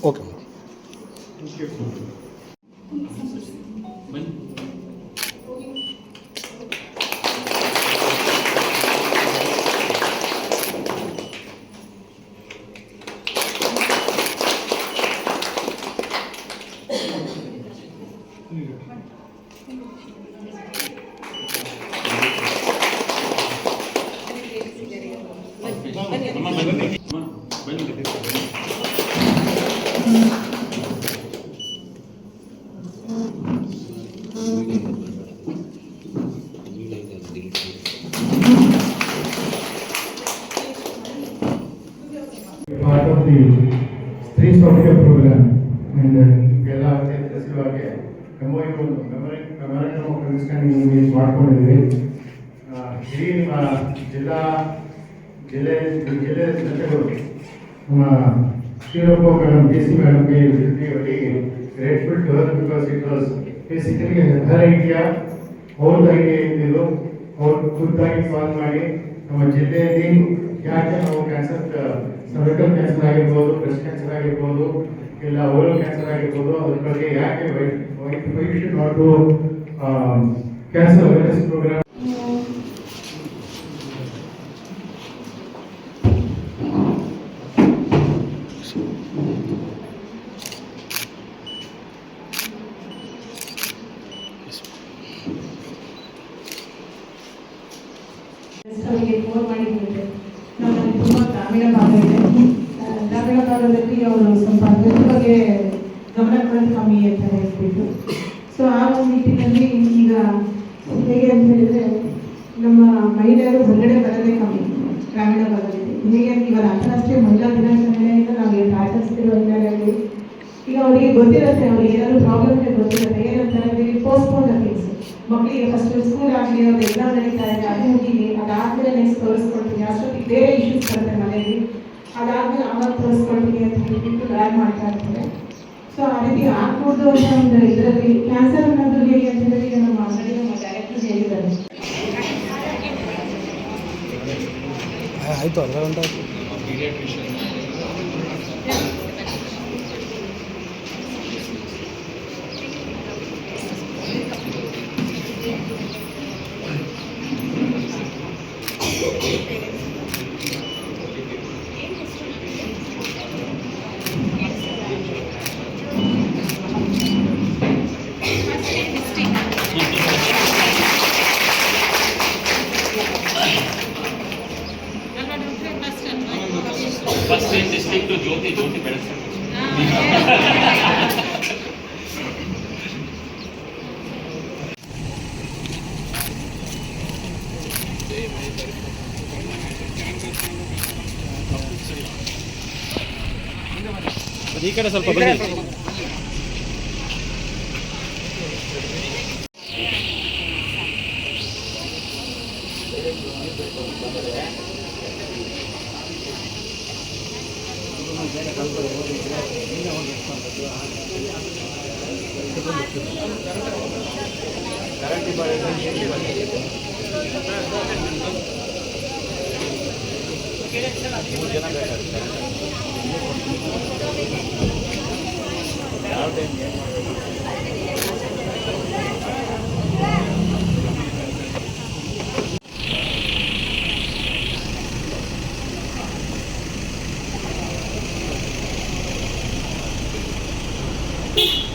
Okay Part of the Street Software program and ಎಲ್ಲ ತಿಳಿಸಿರುವಾಗೆ MOU Memorandum of Understanding ಮಾಡ್ಕೊಂಡಿದ್ದೀವಿ. ಇಡೀ ನಿಮ್ಮ ಜಿಲ್ಲೆ ಜನತೆಗಳು ನಮ್ಮ ಶ್ರೀರಪ್ಪ ಮೇಡಮ್ DC ಮೇಡಮ್ಗೆ very grateful to her because it was basically her idea ಅವ್ರದ್ದು ಐಡಿಯಾ ಇದ್ದಿದ್ದು ಅವ್ರು ಖುದ್ದಾಗಿ ಸಾಲ್ವ್ ಮಾಡಿ ನಮ್ಮ ಜಿಲ್ಲೆಯಲ್ಲಿ ಯಾಕೆ ನಾವು ಕ್ಯಾನ್ಸರ್ ಸರ್ವಿಕಲ್ ಕ್ಯಾನ್ಸರ್ ಆಗಿರ್ಬೋದು, ಬ್ರೆಸ್ಟ್ ಕ್ಯಾನ್ಸರ್ ಆಗಿರ್ಬೋದು, ಇಲ್ಲ ಓರಲ್ ಕ್ಯಾನ್ಸರ್ ಆಗಿರ್ಬೋದು, ಅದ್ರ ಬಗ್ಗೆ ಯಾಕೆ why should not do cancer awareness programme. Phone ಮಾಡಿದ್ದೆ. ನಮ್ಮಲ್ಲಿ ತುಂಬ ಗ್ರಾಮೀಣ ಭಾಗ ಇದೆ. ಗ್ರಾಮೀಣ ಭಾಗದಲ್ಲಿ ಅವರು ಸ್ವಲ್ಪ ಅದ್ರ ಬಗ್ಗೆ ಗಮನ ಕೊಡೋದು ಕಮ್ಮಿ ಅಂತ ಹೇಳ್ಬಿಟ್ಟು, ಸೊ ಆ ಒಂದು ನಿಟ್ಟಿನಲ್ಲಿ ಈಗ ಹೇಗೆ ಅಂತ ಹೇಳಿದ್ರೆ ನಮ್ಮ ಮಹಿಳೆಯರು ಹೊರಗಡೆ ಬರೋದೇ ಕಮ್ಮಿ ಗ್ರಾಮೀಣ ಭಾಗದಲ್ಲಿ. ಹೇಗೆ ಇವಾಗ ಅಂತಾರಾಷ್ಟ್ರೀಯ ಮಹಿಳಾ ದಿನಾಚರಣೆಯಿಂದ ನಾವು ಆಚರಿಸ್ತಿರೋ ಹಿನ್ನೆಲೆಯಲ್ಲಿ ಈಗ ಅವರಿಗೆ ಗೊತ್ತಿರುತ್ತೆ, ಅವ್ರಿಗೆ ಏನಾದರೂ ಪ್ರಾಬ್ಲಮ್ ಗೊತ್ತಿರುತ್ತೆ. ಏನಂತಾರೆ ಪೋಸ್ಟ್ಪೋನ್ ಥಿಂಗ್ಸ್, ಮಕ್ಕಳಿಗೆ ಫಸ್ಟ್ ಸ್ಕೂಲ್ ಆಗಲಿ, ಅವ್ರ ಎಕ್ಸಾಮ್ ನಡೀತಾ ಇದೆ, ಅದು ಹೋಗಿನಿ, ಅದಾದ್ಮೇಲೆ ನೆಕ್ಸ್ಟ್ ತೋರಿಸ್ಕೊಳ್ತೀನಿ, ಅಷ್ಟೊತ್ತಿಗೆ ಬೇರೆ ಇಶ್ಯೂಸ್ ಬರುತ್ತೆ ಮನೆಯಲ್ಲಿ, ಅದಾದ್ಮೇಲೆ ಆವಾಗ ತೋರಿಸ್ಕೊಳ್ತೀನಿ ಅಂತ ಹೇಳ್ಬಿಟ್ಟು ಡ್ರ್ಯಾಗ್ ಮಾಡ್ತಾ ಇರ್ತಾರೆ. ಸೊ ಆ ರೀತಿ ಆಗ್ಬೋದು ಅಂತ ಒಂದು ಇದರಲ್ಲಿ ಕ್ಯಾನ್ಸರ್ ಅನ್ನೋದು ಹೇಗೆ ಅಂತ ಹೇಳಿ ನಮ್ಮ ಅಂಗಡಿ ನಮ್ಮ ಡೈರೆಕ್ಟರ್ ಹೇಳಿದ್ದಾರೆ. ಆಯಿತು, ಅರ್ಧ ಗಂಟೆ ಆಯಿತು. ಫಸ್ಟ್ ಡಿಸ್ಟ್ರಿಕ್ಟ್ ಜ್ಯೋತಿ ಬೆಳೆಸ್ತಾರೆ. ಈ ಕಡೆ ಸ್ವಲ್ಪ ಬನ್ನಿ. Thank you.